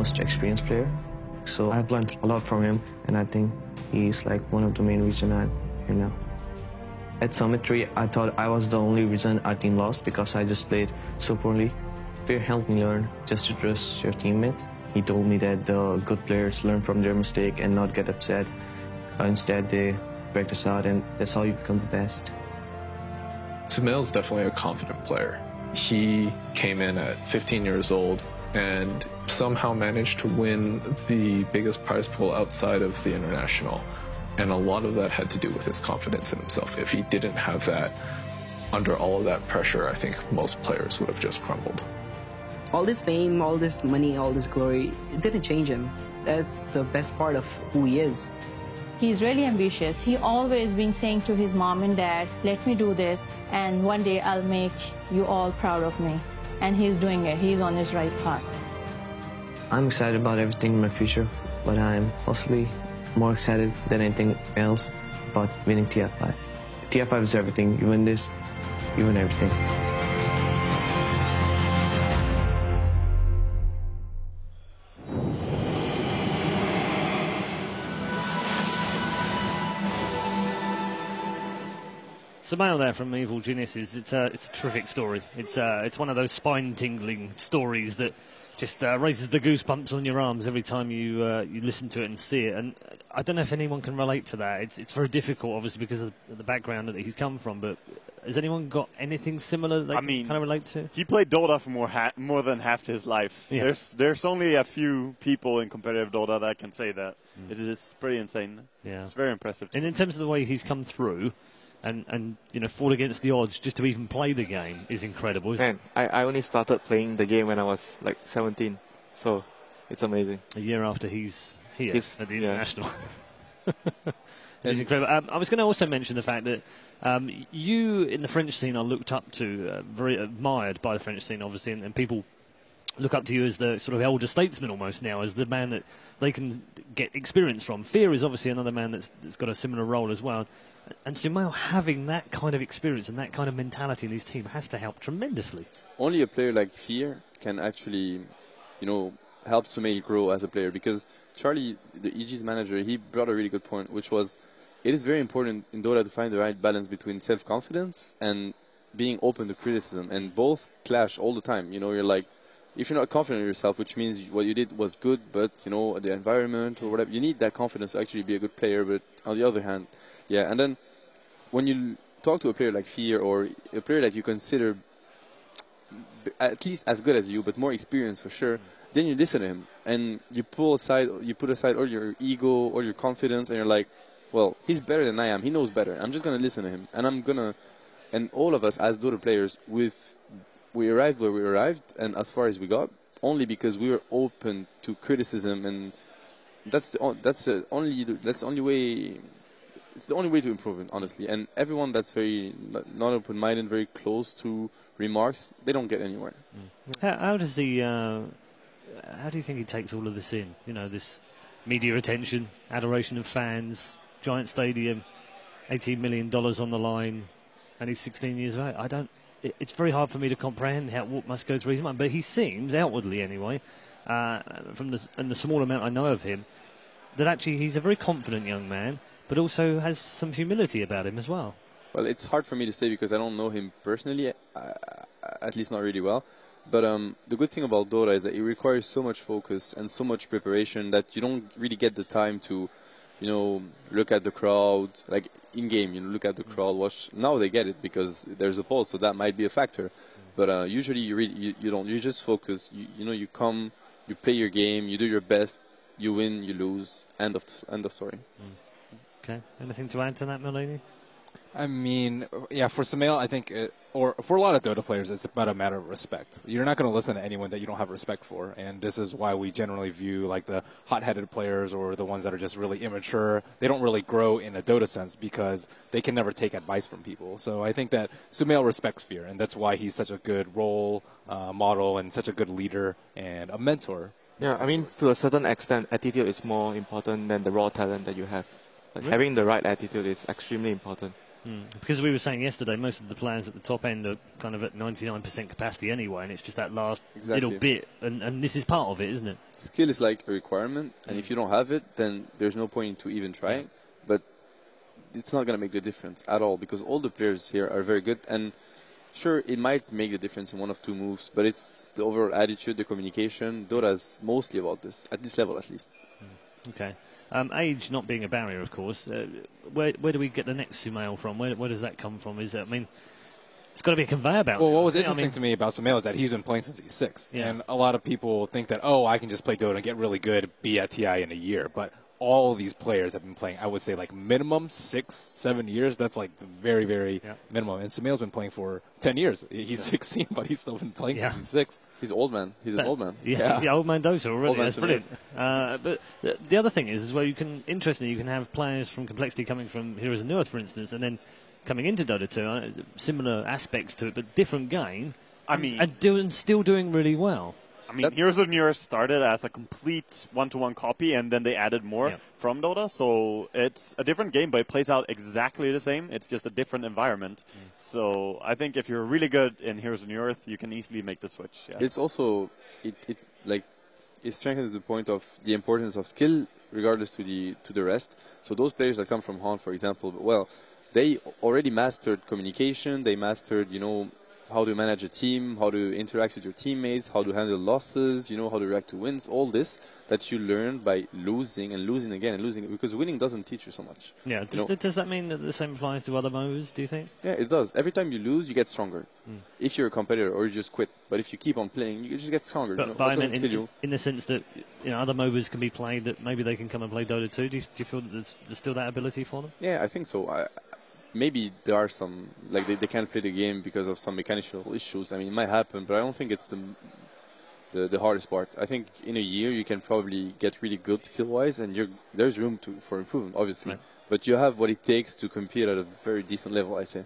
most experienced player. So I've learned a lot from him, and I think he's like one of the main reasons I'm here now. At Summit 3, I thought I was the only reason our team lost because I just played so poorly. Fear helped me learn just to trust your teammates. He told me that the good players learn from their mistake and not get upset. Instead, they practice out, and that's how you become the best. Sumail is definitely a confident player. He came in at 15 years old and somehow managed to win the biggest prize pool outside of the international. And a lot of that had to do with his confidence in himself. If he didn't have that, under all of that pressure, I think most players would have just crumbled. All this fame, all this money, all this glory, it didn't change him. That's the best part of who he is. He's really ambitious. He always been saying to his mom and dad, let me do this, and one day I'll make you all proud of me. And he's doing it. He's on his right path. I'm excited about everything in my future, but I'm mostly more excited than anything else about winning TF5. TF5 is everything. You win this, you win everything. Sumail there from Evil Geniuses. It's a terrific story. It's one of those spine-tingling stories that just raises the goosebumps on your arms every time you listen to it and see it. And I don't know if anyone can relate to that. It's very difficult, obviously, because of the background that he's come from. But has anyone got anything similar that they can kind of relate to? He played Dota for more than half his life. Yeah. There's only a few people in competitive Dota that can say that. It is just pretty insane. Yeah. It's very impressive. And in terms of the way he's come through, and fought against the odds just to even play the game is incredible. Man, I only started playing the game when I was like 17, so it's amazing. A year after he's here at the international. Yeah. It's incredible. I was going to also mention the fact that you in the French scene are looked up to, very admired by the French scene, obviously, and people look up to you as the sort of elder statesman almost now, as the man that they can get experience from. Fear is obviously another man that's got a similar role as well. And Sumail having that kind of experience and that kind of mentality in his team has to help tremendously. Only a player like Fear can actually, help Sumail grow as a player, because Charlie, the EG's manager, he brought a really good point, which was it is very important in Dota to find the right balance between self-confidence and being open to criticism, and both clash all the time. You're like, if you're not confident in yourself, which means what you did was good, but, the environment or whatever, you need that confidence to actually be a good player. But on the other hand, yeah, and then when you talk to a player like Fear, or a player that you consider at least as good as you, but more experienced for sure, then you listen to him and you put aside all your ego, all your confidence, and you're like, well, he's better than I am. He knows better. I'm just gonna listen to him, and all of us as Dota players, we arrived where we arrived, and as far as we got, only because we were open to criticism, and that's the only way. It's the only way to improve it, honestly. And everyone that's very not open-minded, very close to remarks, they don't get anywhere. How does he? How do you think he takes all of this in? This media attention, adoration of fans, giant stadium, $18 million on the line, and he's 16 years old. It's very hard for me to comprehend what must go through his mind. But he seems, outwardly anyway, from the small amount I know of him, that actually he's a very confident young man, but also has some humility about him as well. Well, it's hard for me to say because I don't know him personally, at least not really well. But the good thing about Dota is that it requires so much focus and so much preparation that you don't really get the time to, look at the crowd, like in-game, look at the crowd, watch. Now they get it because there's a poll, so that might be a factor. But usually you don't. You just focus. You come, you play your game, you do your best, you win, you lose. End of story. Okay. Anything to add to that, Melanie? I mean, yeah, for Sumail, I think, or for a lot of Dota players, it's about a matter of respect. You're not going to listen to anyone that you don't have respect for, and this is why we generally view like the hot-headed players or the ones that are just really immature. They don't really grow in a Dota sense because they can never take advice from people. So I think that Sumail respects Fear, and that's why he's such a good role model and such a good leader and a mentor. Yeah, I mean, to a certain extent, attitude is more important than the raw talent that you have. Like, Really? having the right attitude is extremely important. Because we were saying yesterday, most of the players at the top end are kind of at 99% capacity anyway, and it's just that last little bit, and this is part of it, isn't it? Skill is like a requirement, and if you don't have it, then there's no point to even trying. But it's not going to make the difference at all, because all the players here are very good, and sure, it might make the difference in one of two moves, but it's the overall attitude, the communication. Dota is mostly about this, at this level at least. Okay. Age not being a barrier, of course. Where do we get the next Sumail from? Where does that come from? It's got to be a conveyor belt. Well, what was interesting to me about Sumail is that he's been playing since he's 6. Yeah. And a lot of people think that, I can just play Dota and get really good, be at TI in a year. But all these players have been playing, I would say, like minimum 6-7 years. That's like the very, very minimum. And Sumail's been playing for 10 years. He's 16, but he's still been playing since he's 6. He's old man. He's an old man. Yeah, old man Dota already. That's brilliant. Yeah. But the other thing is where you can have players from Complexity coming from Heroes of Newerth, for instance, and then coming into Dota 2, similar aspects to it, but different game. And still doing really well. I mean, Heroes of Newerth started as a complete one-to-one copy, and then they added more from Dota. So it's a different game, but it plays out exactly the same. It's just a different environment. So I think if you're really good in Heroes of Newerth, you can easily make the switch. Yeah. It's also it strengthens the point of the importance of skill, regardless to the rest. So those players that come from Haunt, for example, they already mastered communication. They mastered, how to manage a team, how to interact with your teammates, how to handle losses, how to react to wins, all this that you learn by losing and losing again and losing, because winning doesn't teach you so much. Yeah, does that mean that the same applies to other MOBAs, do you think? Yeah, it does. Every time you lose, you get stronger. If you're a competitor, or you just quit. But if you keep on playing, you just get stronger. But I mean, in the sense that other MOBAs can be played, that maybe they can come and play Dota 2, do you feel that there's still that ability for them? Yeah, I think so. Maybe there are some, like they can't play the game because of some mechanical issues. I mean, it might happen, but I don't think it's the hardest part. I think in a year you can probably get really good skill-wise, and there's room for improvement, obviously. Right. But you have what it takes to compete at a very decent level, I say.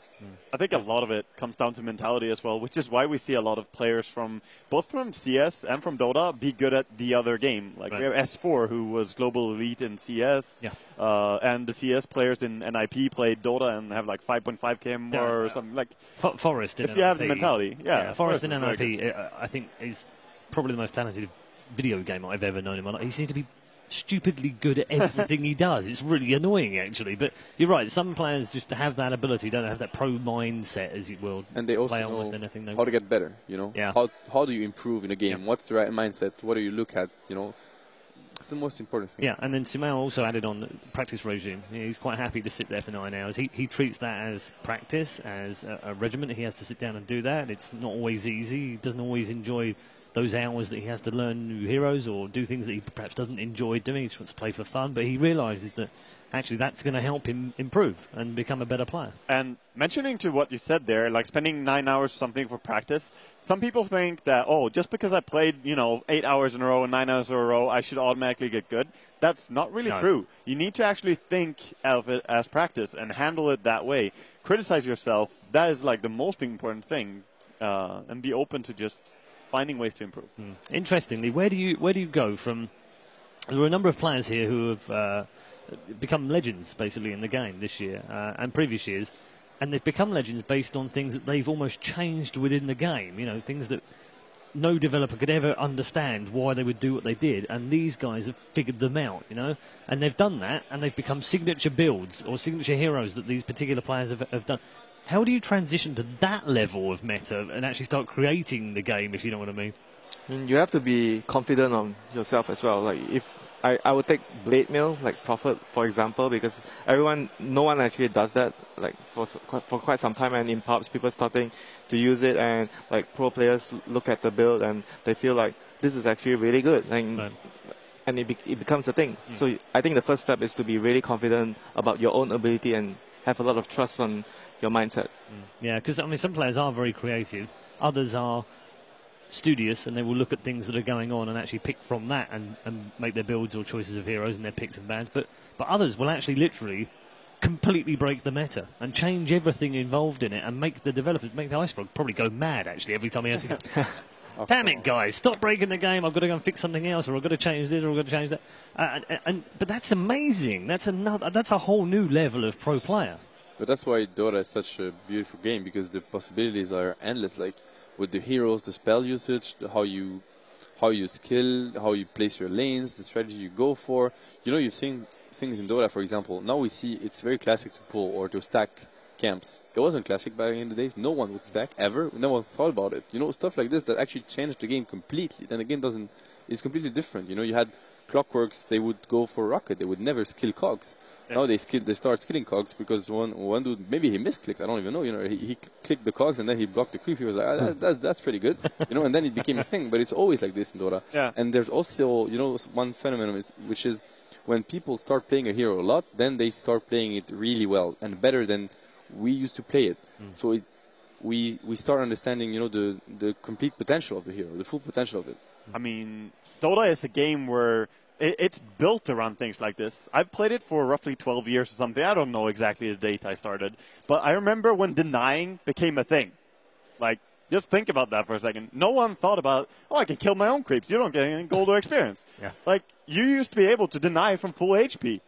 I think a lot of it comes down to mentality as well, which is why we see a lot of players from both from CS and from Dota be good at the other game. Like we have S4, who was global elite in CS, and the CS players in NIP played Dota and have like 5.5 km or something. Like Forest in if you have the mentality, Forest in NIP, I think is probably the most talented video game I've ever known in my life. He seems to be stupidly good at everything he does. It's really annoying, actually. But you're right. Some players just have that ability, don't have that pro mindset, as you will. And they also play know almost anything they how to get better. Yeah. How do you improve in a game? What's the right mindset? What do you look at? It's the most important thing. Yeah, and then Sumail also added on the practice regime. He's quite happy to sit there for 9 hours. He treats that as practice, as a regimen. He has to sit down and do that. It's not always easy. He doesn't always enjoy those hours that he has to learn new heroes or do things that he perhaps doesn't enjoy doing. He just wants to play for fun, but he realises that actually that's going to help him improve and become a better player. And mentioning to what you said there, like spending 9 hours or something for practice, some people think that, just because I played, 8 hours in a row and 9 hours in a row, I should automatically get good. That's not really true. You need to actually think of it as practice and handle it that way. Criticize yourself. That is like the most important thing. And be open to just finding ways to improve. Interestingly, where do you go from? There are a number of players here who have become legends basically in the game this year and previous years, and they've become legends based on things that they've almost changed within the game. Things that no developer could ever understand why they would do what they did, and these guys have figured them out. And they've done that, and they've become signature builds or signature heroes that these particular players have done. How do you transition to that level of meta and actually start creating the game, if you know what I mean? I mean, you have to be confident on yourself as well. Like, if I would take Blade Mail, like Prophet, for example, because no one actually does that, like, for quite some time, and in pubs, people starting to use it, and, like, pro players look at the build, and they feel like, this is actually really good, and it becomes a thing. So I think the first step is to be really confident about your own ability and have a lot of trust on your mindset. Yeah, because some players are very creative. Others are studious, and they will look at things that are going on and actually pick from that and make their builds or choices of heroes and their picks and bans. But others will actually literally completely break the meta and change everything involved in it and make the developers, make the Icefrog probably go mad actually every time he has to go, damn it guys, stop breaking the game, I've got to go and fix something else, or I've got to change this, or I've got to change that. But that's amazing. That's a whole new level of pro player. But that's why Dota is such a beautiful game, because the possibilities are endless. Like with the heroes, the spell usage, how you skill, how you place your lanes, the strategy you go for. You know, you think things in Dota, for example. Now we see it's very classic to pull or to stack camps. It wasn't classic back in the days. No one would stack ever. No one thought about it. You know, stuff like this that actually changed the game completely. Then the game it's completely different. You know, you had Clockworks. They would go for Rocket. They would never skill cogs. Yeah. Now they start skilling cogs because one dude, maybe he misclicked. I don't even know. You know, he clicked the cogs and then he blocked the creep. He was like, that's pretty good. You know, and then it became a thing. But it's always like this in Dota. Yeah. And there's also, you know, one phenomenon which is when people start playing a hero a lot, then they start playing it really well and better than we used to play it. So we start understanding, you know, the complete potential of the hero, the full potential of it. I mean, Dota is a game where it's built around things like this. I've played it for roughly 12 years or something. I don't know exactly the date I started. But I remember when denying became a thing. Like, just think about that for a second. No one thought about, I can kill my own creeps. You don't get any gold or experience. Yeah. Like, you used to be able to deny from full HP.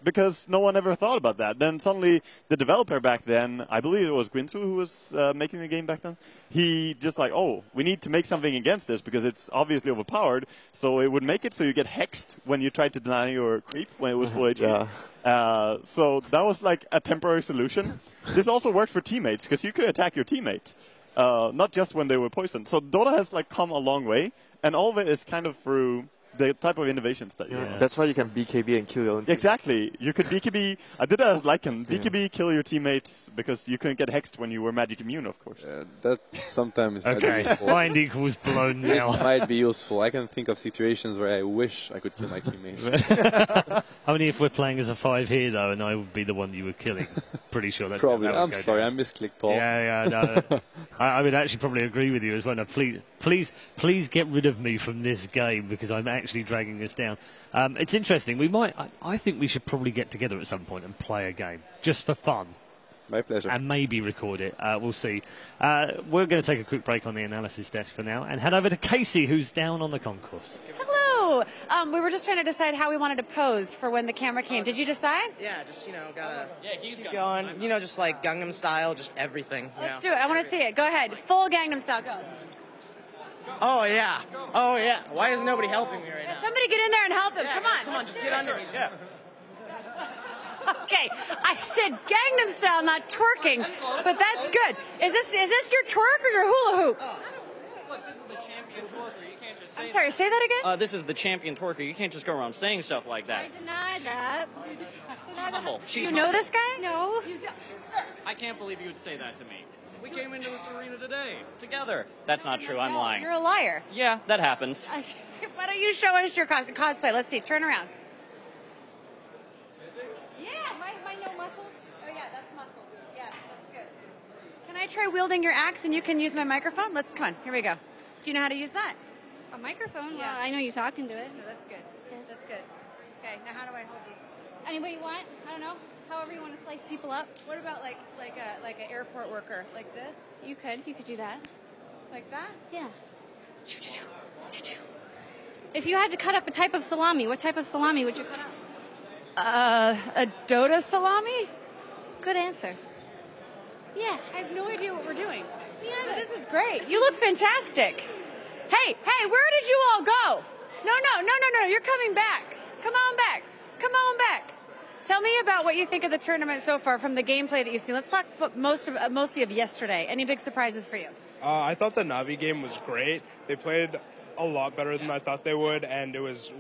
Because no one ever thought about that. Then suddenly the developer back then, I believe it was Gwinsu who was making the game back then, he just like, we need to make something against this because it's obviously overpowered. So it would make it so you get hexed when you tried to deny your creep when it was full HP. Yeah. So that was like a temporary solution. This also worked for teammates because you could attack your teammates, not just when they were poisoned. So Dota has like come a long way, and all of it is kind of through the type of innovations that you have. That's why you can BKB and kill your own team. Exactly. You could BKB. I did that as Lycan. BKB, kill your teammates because you couldn't get hexed when you were magic immune, of course. That sometimes might be useful. Mind equals blown now. It might be useful. I can think of situations where I wish I could kill my teammate. Only if we're playing as a 5 here, though, and I would be the one you were killing. Pretty sure that's probably. That I'm sorry, down. I misclicked, Paul. Yeah. No, I would actually probably agree with you as well. No, please get rid of me from this game because I'm actually dragging us down. It's interesting. I think we should probably get together at some point and play a game just for fun. My pleasure. And maybe record it. We'll see. We're going to take a quick break on the analysis desk for now and head over to Casey, who's down on the concourse. Hello. We were just trying to decide how we wanted to pose for when the camera came. Did you decide? Yeah, just, gotta keep going. Just like Gangnam Style, just everything. Let's do it. I want to see it. Go ahead. Full Gangnam Style. Go. Oh, yeah. Why is nobody helping me right now? Somebody get in there and help him. Yeah, come on, just get under me. Yeah. Okay, I said Gangnam Style, not twerking, but that's good. Is this your twerk or your hula hoop? Look, this is the champion twerker. You can't just say I'm sorry, say that again? This is the champion twerker. You can't just go around saying stuff like that. I deny that. Humble. Do you know this guy? No. I can't believe you would say that to me. We came into this arena today, together. That's not true. I'm lying. You're a liar. Yeah, that happens. Why don't you show us your cosplay? Let's see. Turn around. Yeah, my no muscles. Oh, yeah, that's muscles. Yeah, that's good. Can I try wielding your axe and you can use my microphone? Come on. Here we go. Do you know how to use that? A microphone? Yeah. Well, I know you talking to it. No, that's good. Yeah. That's good. Okay, now how do I hold these? Any way you want. I don't know. However you want to slice people up. What about like an airport worker, like this? You could do that. Like that? Yeah. If you had to cut up a type of salami, what type of salami would you cut up? A Dota salami? Good answer. Yeah. I have no idea what we're doing. Yeah. This is great. You look fantastic. Hey, where did you all go? No, you're coming back. Come on back. Tell me about what you think of the tournament so far from the gameplay that you've seen. Let's talk mostly of yesterday. Any big surprises for you? I thought the Navi game was great. They played a lot better than I thought they would, and it was